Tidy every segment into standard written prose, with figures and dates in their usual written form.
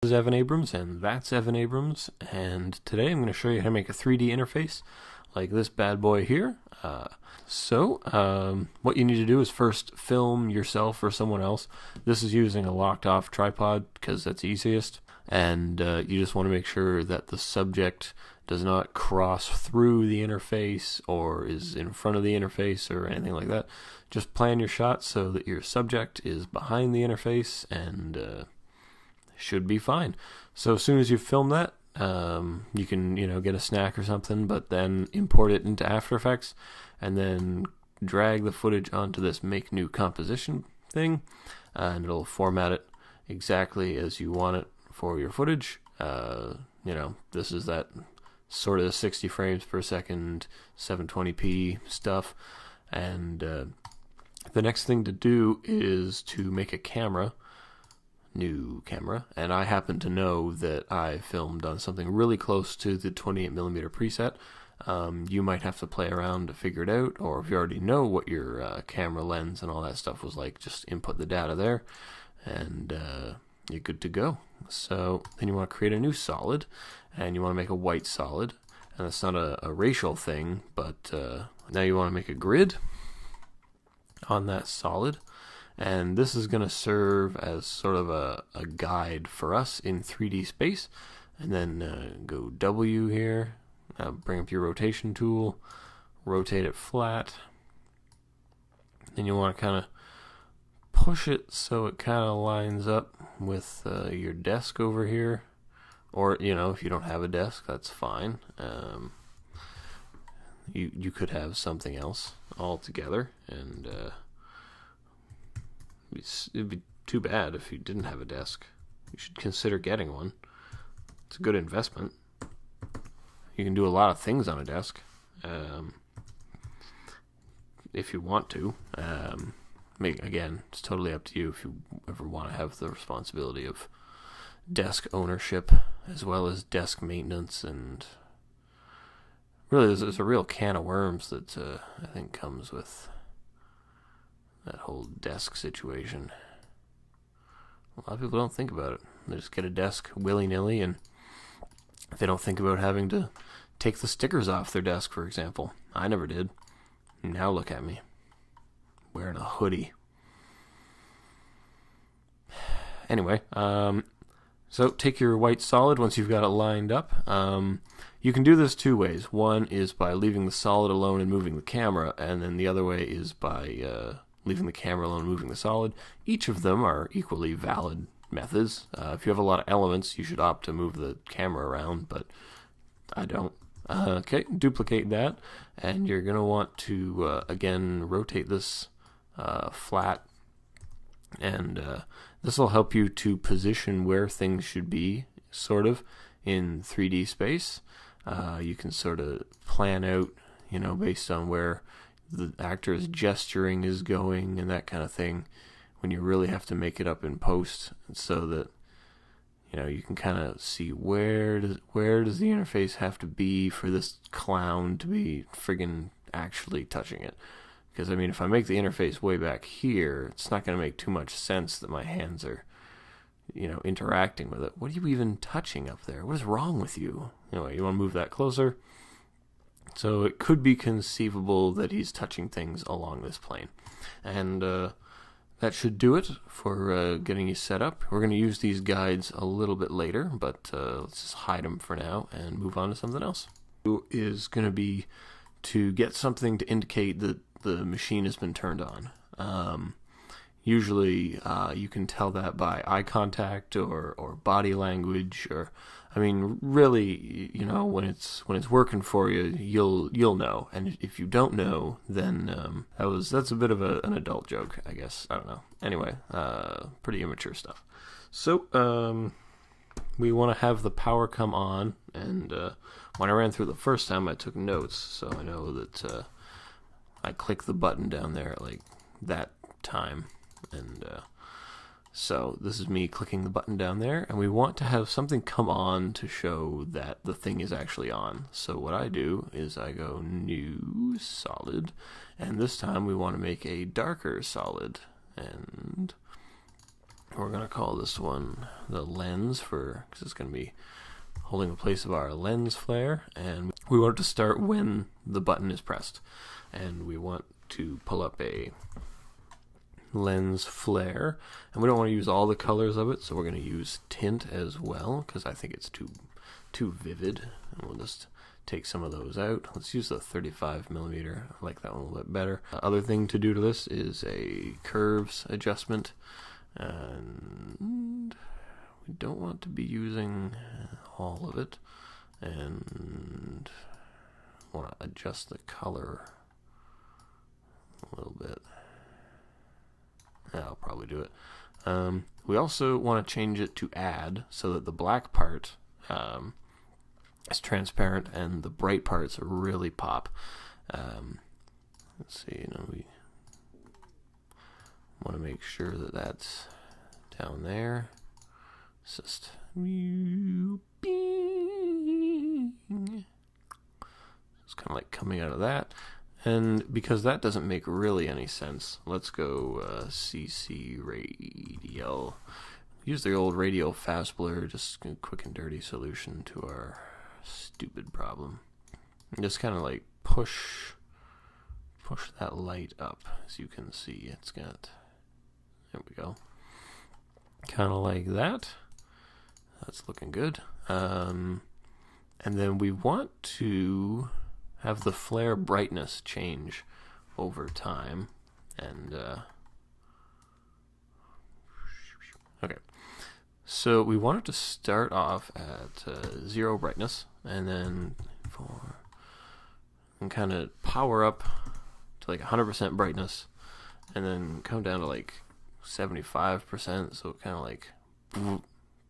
This is Evan Abrams, and that's Evan Abrams, and today I'm going to show you how to make a 3D interface like this bad boy here. What you need to do is first film yourself or someone else. This is using a locked off tripod because that's easiest, and you just want to make sure that the subject does not cross through the interface or is in front of the interface or anything like that. Just plan your shot so that your subject is behind the interface and should be fine. So as soon as you film that, you can get a snack or something, but then import it into After Effects and then drag the footage onto this make new composition thing, and it'll format it exactly as you want it for your footage. This is that sort of 60 frames per second 720p stuff, and the next thing to do is to make a new camera, and I happen to know that I filmed on something really close to the 28mm preset. You might have to play around to figure it out, or if you already know what your camera lens and all that stuff was like, just input the data there and you're good to go. So then you want to create a new solid, and you want to make a white solid, and it's not a racial thing, but now you want to make a grid on that solid. And this is going to serve as sort of a guide for us in 3D space. And then go W here, bring up your rotation tool, rotate it flat. Then you want to kind of push it so it kind of lines up with your desk over here. Or, if you don't have a desk, that's fine. You could have something else altogether, and it'd be too bad if you didn't have a desk. You should consider getting one. It's a good investment. You can do a lot of things on a desk, if you want to. Again, it's totally up to you if you ever want to have the responsibility of desk ownership as well as desk maintenance. And really, there's a real can of worms that I think comes with that whole desk situation. A lot of people don't think about it. They just get a desk willy-nilly, and they don't think about having to take the stickers off their desk, for example. I never did. Now look at me, wearing a hoodie. Anyway, so take your white solid once you've got it lined up. You can do this two ways. One is by leaving the solid alone and moving the camera, and then the other way is by leaving the camera alone, moving the solid. Each of them are equally valid methods. If you have a lot of elements, you should opt to move the camera around, but I don't. Okay, duplicate that, and you're going to want to, again, rotate this flat, and this will help you to position where things should be, sort of, in 3D space. You can sort of plan out, based on where the actor's gesturing is going and that kind of thing, when you really have to make it up in post, so that you can kind of see where does the interface have to be for this clown to be friggin' actually touching it. Because if I make the interface way back here, it's not going to make too much sense that my hands are interacting with it. What are you even touching up there? What is wrong with you? Anyway, you want to move that closer. So it could be conceivable that he's touching things along this plane. And that should do it for getting you set up. We're going to use these guides a little bit later, but let's just hide them for now and move on to something else. Is going to be to get something to indicate that the machine has been turned on. Usually you can tell that by eye contact or body language, or really, when it's working for you, you'll know. And if you don't know, then that's a bit of an adult joke, I guess. I don't know. Anyway, pretty immature stuff. So we want to have the power come on, and when I ran through the first time, I took notes, so I know that I click the button down there at like that time. And so this is me clicking the button down there, and we want to have something come on to show that the thing is actually on. So what I do is I go new solid, and this time we want to make a darker solid, and We're going to call this one the lens because it's going to be holding the place of our lens flare, and we want it to start when the button is pressed. And we want to pull up a lens flare, and we don't want to use all the colors of it, so we're going to use tint as well, because I think it's too vivid, and we'll just take some of those out. Let's use the 35mm. I like that one a little bit better. Other thing to do to this is a curves adjustment, and we don't want to be using all of it, and want to adjust the color a little bit. I'll probably do it. We also want to change it to add, so that the black part is transparent and the bright parts really pop. Let's see, we want to make sure that that's down there. It's just it's kind of like coming out of that. And because that doesn't make really any sense, let's go CC radial. Use the old radial fast blur, just a quick and dirty solution to our stupid problem. And just kind of like push that light up. As you can see, it's got, there we go. Kind of like that. That's looking good. And then we want to have the flare brightness change over time, and okay, so we want it to start off at 0 brightness, and then kind of power up to like 100% brightness, and then come down to like 75%, so it kind of like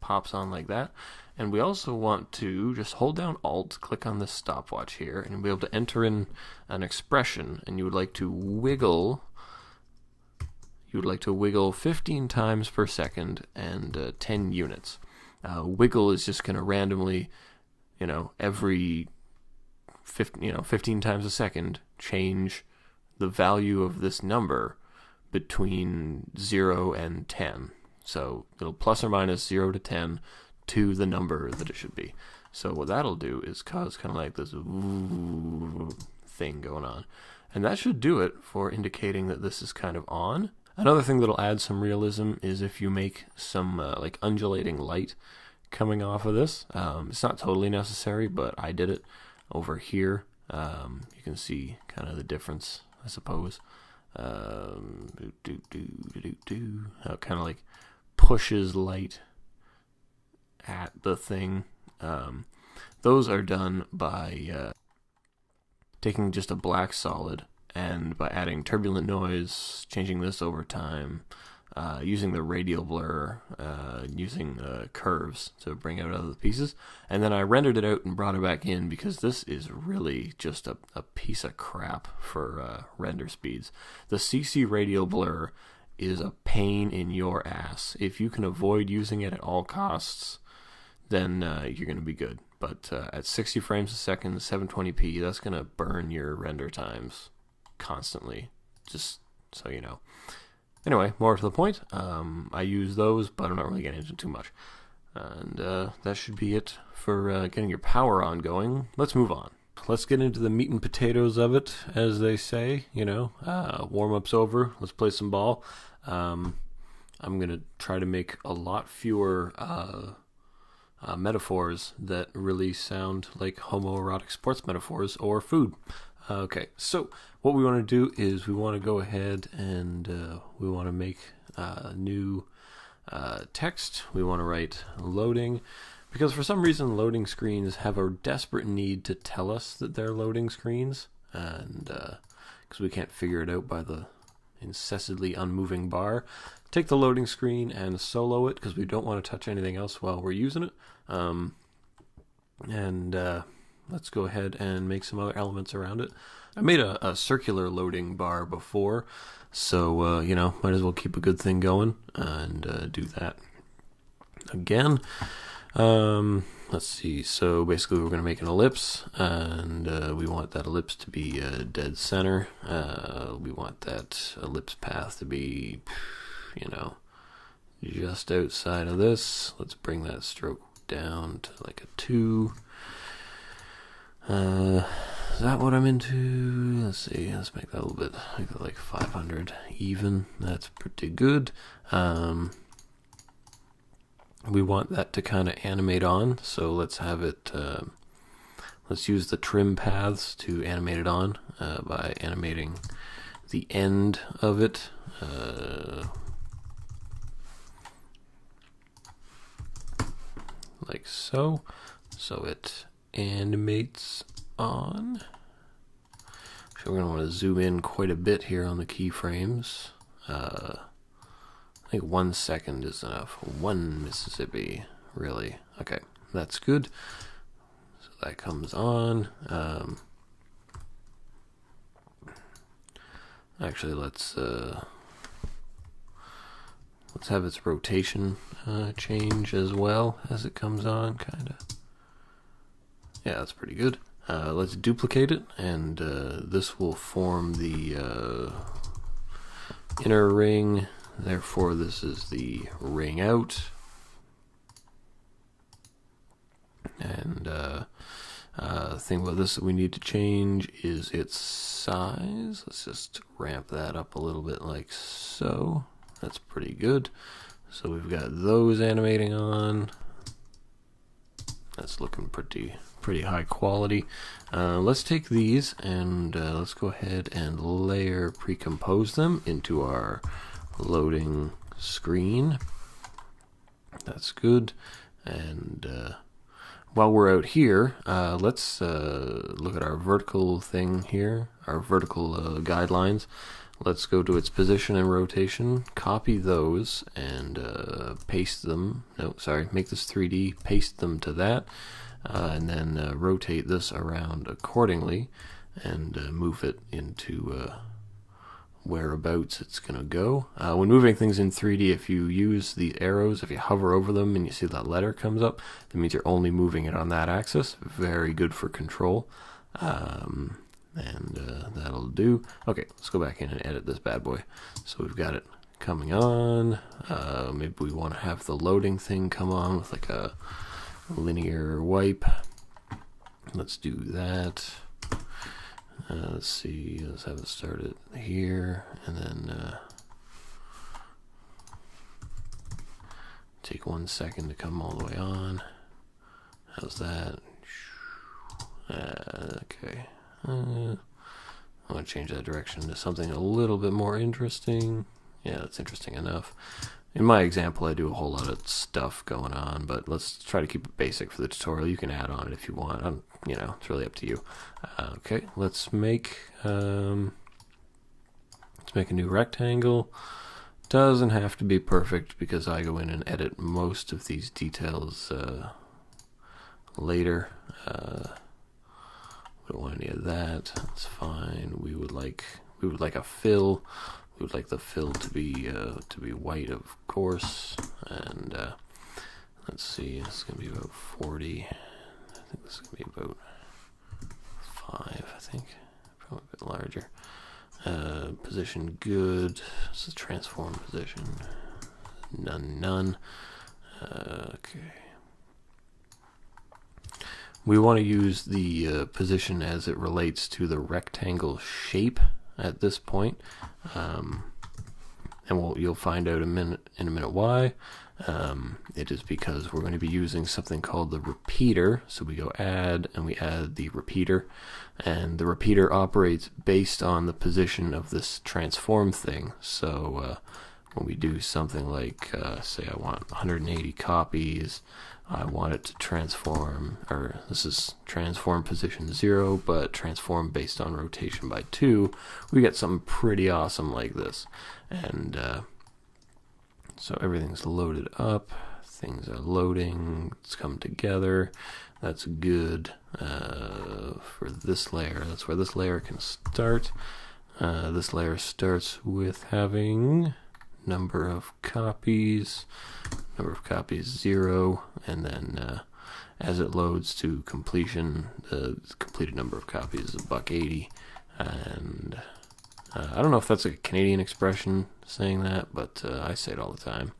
pops on like that. And we also want to just hold down Alt, click on this stopwatch here, and you'll be able to enter in an expression, and you would like to wiggle 15 times per second and 10 units. Wiggle is just going to randomly, every 15 times a second, change the value of this number between 0 and 10. So it'll plus or minus 0 to 10 to the number that it should be. So what that'll do is cause kind of like this thing going on. And that should do it for indicating that this is kind of on. Another thing that'll add some realism is if you make some like undulating light coming off of this. It's not totally necessary, but I did it over here. You can see kind of the difference, I suppose. How it kind of like pushes light at the thing. Those are done by taking just a black solid and by adding turbulent noise, changing this over time, using the radial blur, using curves to bring out other pieces. And then I rendered it out and brought it back in because this is really just a piece of crap for render speeds. The CC radial blur is a pain in your ass. If you can avoid using it at all costs, then you're going to be good. But at 60 frames a second, 720p, that's going to burn your render times constantly, just so you know. Anyway, more to the point, I use those, but I'm not really getting into too much. And that should be it for getting your power on going. Let's move on. Let's get into the meat and potatoes of it, as they say, warm-up's over, let's play some ball. I'm going to try to make a lot fewer metaphors that really sound like homoerotic sports metaphors or food. Okay, so what we want to do is we want to go ahead and we want to make new text. We want to write loading, because for some reason loading screens have a desperate need to tell us that they're loading screens, and because we can't figure it out by the incessantly unmoving bar. Take the loading screen and solo it, because we don't want to touch anything else while we're using it. Let's go ahead and make some other elements around it. I made a circular loading bar before, so might as well keep a good thing going and do that again. Let's see, so basically we're going to make an ellipse, and we want that ellipse to be dead center. We want that ellipse path to be, just outside of this. Let's bring that stroke down to like a 2. Is that what I'm into? Let's see, let's make that a little bit, make that like 500 even. That's pretty good. We want that to kind of animate on, so let's have it, let's use the trim paths to animate it on by animating the end of it. Like so. So it animates on. So we're going to want to zoom in quite a bit here on the keyframes. I think 1 second is enough. 1 Mississippi, really. Okay, that's good. So that comes on. Actually, let's have its rotation change as well as it comes on, kind of. Yeah, that's pretty good. Let's duplicate it, and this will form the inner ring. Therefore, this is the ring out. And the thing about this that we need to change is its size. Let's just ramp that up a little bit like so. That's pretty good. So we've got those animating on. That's looking pretty high quality. Let's take these and let's go ahead and layer pre-compose them into our loading screen. That's good. And while we're out here, let's look at our vertical thing here, our vertical guidelines. Let's go to its position and rotation, copy those, and paste them. No, sorry, make this 3D, paste them to that, and then rotate this around accordingly, and move it into whereabouts it's going to go. When moving things in 3D, if you use the arrows, if you hover over them and you see that letter comes up, that means you're only moving it on that axis. Very good for control. And that'll do. Okay, let's go back in and edit this bad boy. So we've got it coming on. Maybe we want to have the loading thing come on with like a linear wipe. Let's do that. Let's see, let's have it start it here, and then take 1 second to come all the way on. How's that? Okay. I'm going to change that direction to something a little bit more interesting. Yeah, that's interesting enough. In my example, I do a whole lot of stuff going on, but let's try to keep it basic for the tutorial. You can add on it if you want. You know, it's really up to you. Okay, let's make a new rectangle. Doesn't have to be perfect because I go in and edit most of these details later. We don't want any of that. That's fine. We would like a fill. We would like the fill to be white, of course. And let's see. It's gonna be about 40. I think this is gonna be about 5. I think probably a bit larger. Position good. This is transform position. None. Okay. We want to use the position as it relates to the rectangle shape at this point, and you'll find out in a minute why. It is because we're going to be using something called the repeater. So we go add, and we add the repeater, and the repeater operates based on the position of this transform thing. So when we do something like, say I want 180 copies, I want it to transform, or this is transform position 0, but transform based on rotation by 2. We get something pretty awesome like this. And so everything's loaded up, things are loading, it's come together. That's good for this layer. That's where this layer can start. This layer starts with having number of copies 0, and then as it loads to completion, the completed number of copies is $1.80. And I don't know if that's a Canadian expression saying that, but I say it all the time.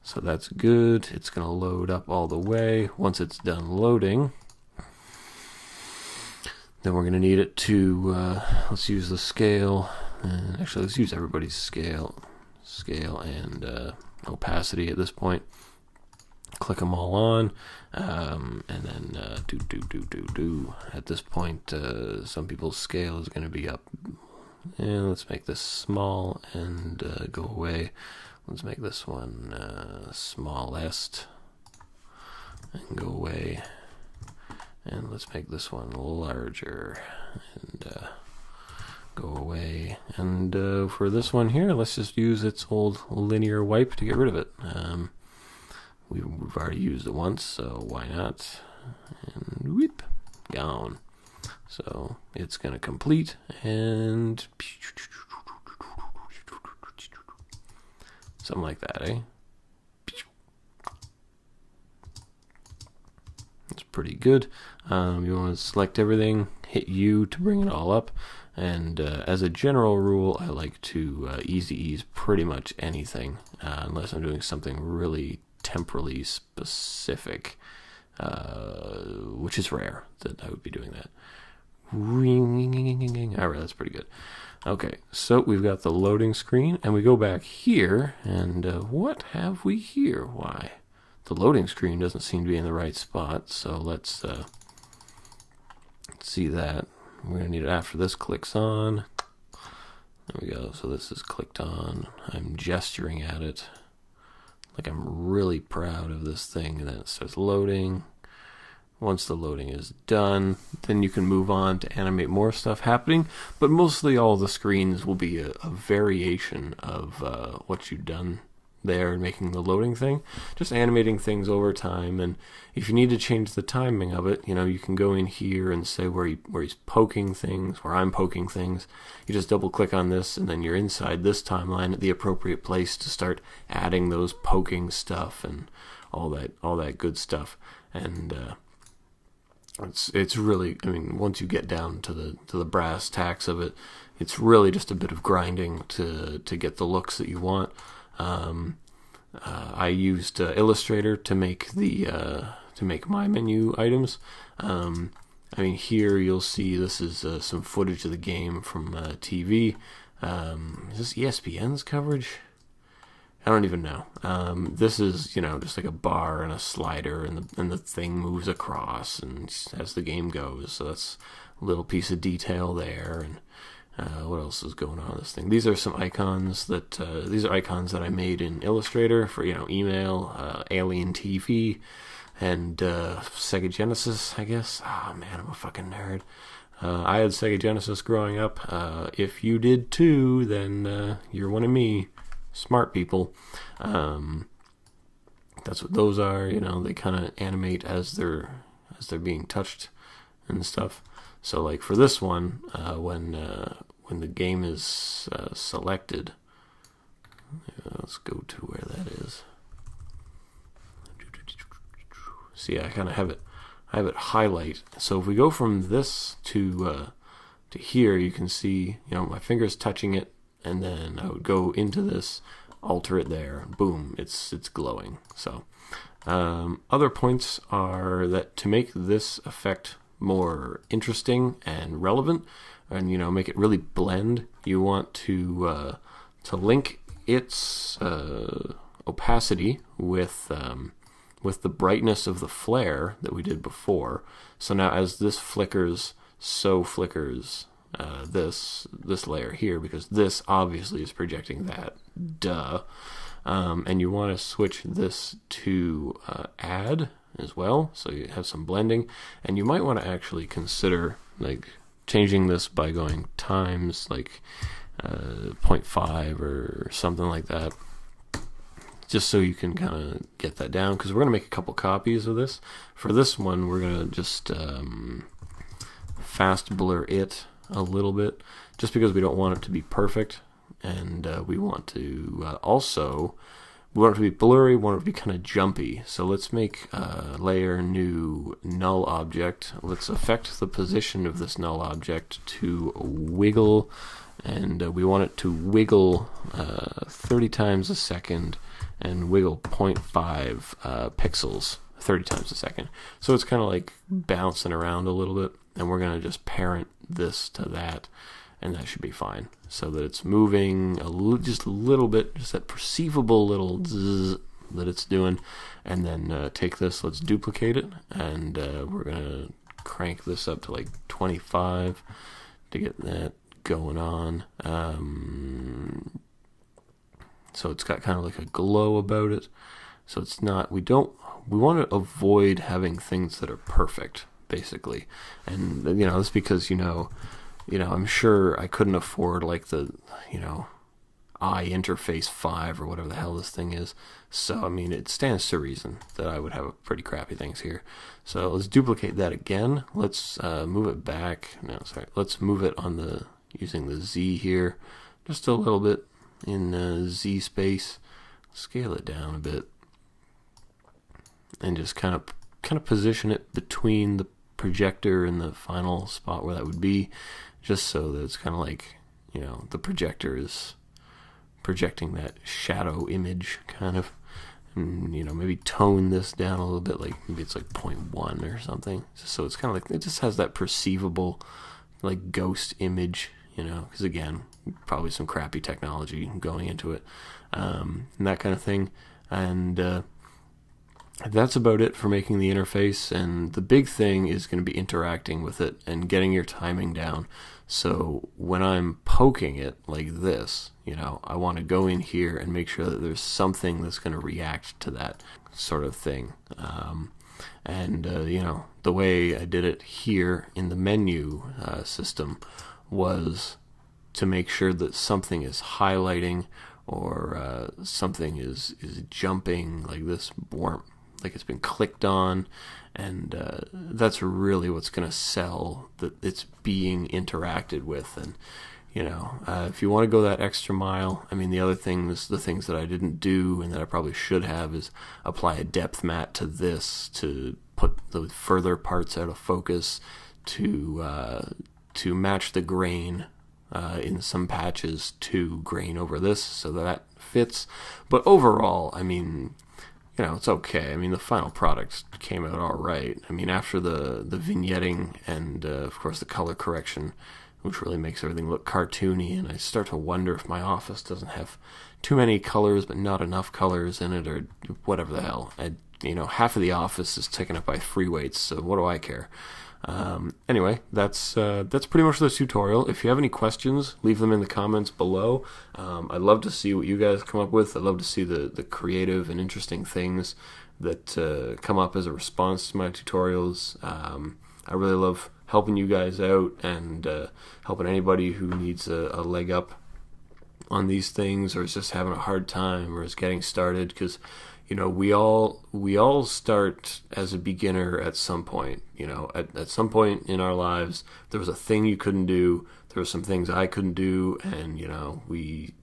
So that's good. It's going to load up all the way. Once it's done loading, then we're going to need it to, let's use the scale. Actually, let's use everybody's scale and opacity at this point. Click them all on, and then At this point, some people's scale is going to be up. And let's make this small and go away. Let's make this one smallest and go away. And let's make this one larger and go away. And for this one here, let's just use its old linear wipe to get rid of it. We've already used it once, so why not? And whoop, gone. So it's going to complete, and something like that, eh? That's pretty good. You want to select everything, hit U to bring it all up, and as a general rule, I like to easy ease pretty much anything, unless I'm doing something really temporally specific, which is rare that I would be doing that. Alright, that's pretty good. Okay, so we've got the loading screen, and we go back here, and what have we here? Why? The loading screen doesn't seem to be in the right spot, so let's see that. We're going to need it after this clicks on. There we go, so this is clicked on. I'm gesturing at it like I'm really proud of this thing, and then it starts loading. Once the loading is done, then you can move on to animate more stuff happening, but mostly all the screens will be a variation of what you've done there, making the loading thing, just animating things over time. And if you need to change the timing of it, you can go in here and say where he's poking things, where I'm poking things. You just double click on this, and then you're inside this timeline at the appropriate place to start adding those poking stuff and all that good stuff. And it's really, once you get down to the brass tacks of it, it's really just a bit of grinding to get the looks that you want. I used Illustrator to make my menu items. Here you'll see this is some footage of the game from TV. Is this ESPN's coverage? I don't even know. This is, just like a bar and a slider, and the thing moves across and as the game goes. So that's a little piece of detail there. And what else is going on with this thing? These are some icons that I made in Illustrator for email, Alien TV, and Sega Genesis, I guess. Oh man, I'm a fucking nerd. I had Sega Genesis growing up. If you did too, then you're one of me. Smart people. That's what those are. They kind of animate as they're being touched and stuff. So like for this one, when the game is selected, let's go to where that is. See, I kind of have it highlight. So if we go from this to here, you can see, my finger's touching it. And then I would go into this, alter it there, boom, it's glowing. So other points are that to make this effect more interesting and relevant, and make it really blend, you want to link its opacity with the brightness of the flare that we did before. So now as this flickers, so flickers this layer here, because this obviously is projecting that, duh. And you want to switch this to add as well, so you have some blending. And you might want to actually consider changing this by going times 0.5 or something like that, just so you can kind of get that down, because we're going to make a couple copies of this. For this one, we're going to just fast blur it a little bit, just because we don't want it to be perfect, and we want to we want it to be blurry, we want it to be kind of jumpy. So let's make layer new null object. Let's affect the position of this null object to wiggle, and we want it to wiggle 30 times a second and wiggle 0.5 pixels 30 times a second. So it's kind of like bouncing around a little bit, and we're going to just parent this to that, and that should be fine. So that it's moving just a little bit, just that perceivable little zzz that it's doing. And then take this, let's duplicate it, and we're going to crank this up to like 25 to get that going on. So it's got kind of like a glow about it. So it's not, we want to avoid having things that are perfect, basically. And, that's because, I'm sure I couldn't afford like the, iInterface 5 or whatever the hell this thing is. So, it stands to reason that I would have pretty crappy things here. So let's duplicate that again. Let's move it back. No, sorry. Let's move it on using the Z here, just a little bit in Z space. Scale it down a bit, and just kind of position it between the projector and the final spot where that would be, just so that it's kind of like, the projector is projecting that shadow image kind of. And, maybe tone this down a little bit, like maybe it's like 0.1 or something, just so it's kind of like, it just has that perceivable like ghost image, because again, probably some crappy technology going into it, and that kind of thing. And that's about it for making the interface. And the big thing is going to be interacting with it and getting your timing down. So when I'm poking it like this, I want to go in here and make sure that there's something that's going to react to that sort of thing. The way I did it here in the menu system was to make sure that something is highlighting, or something is jumping like this, like it's been clicked on, and that's really what's going to sell that it's being interacted with. And if you want to go that extra mile, the things that I didn't do and that I probably should have is apply a depth mat to this to put the further parts out of focus, to match the grain in some patches to grain over this, so that fits. But overall, it's okay. The final product came out all right. After the vignetting and, of course, the color correction, which really makes everything look cartoony, and I start to wonder if my office doesn't have too many colors but not enough colors in it, or whatever the hell. Half of the office is taken up by free weights, so what do I care? Anyway, that's pretty much the tutorial. If you have any questions, leave them in the comments below. I'd love to see what you guys come up with. I'd love to see the creative and interesting things that come up as a response to my tutorials. I really love helping you guys out, and helping anybody who needs a leg up on these things, or is just having a hard time, or is getting started, because we all start as a beginner at some point. At some point in our lives, there was a thing you couldn't do. There were some things I couldn't do, and we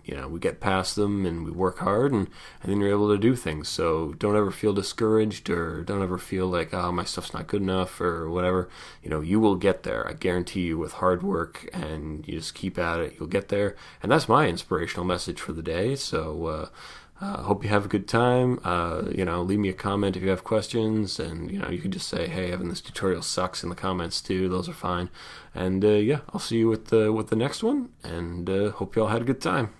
get past them, and we work hard, and then you're able to do things. So don't ever feel discouraged, or don't ever feel like, oh, my stuff's not good enough, or whatever. You will get there. I guarantee you, with hard work, and you just keep at it, you'll get there. And that's my inspirational message for the day. So hope you have a good time. Leave me a comment if you have questions, and you can just say, hey, Evan, this tutorial sucks, in the comments too. Those are fine. And I'll see you with the next one, and hope you all had a good time.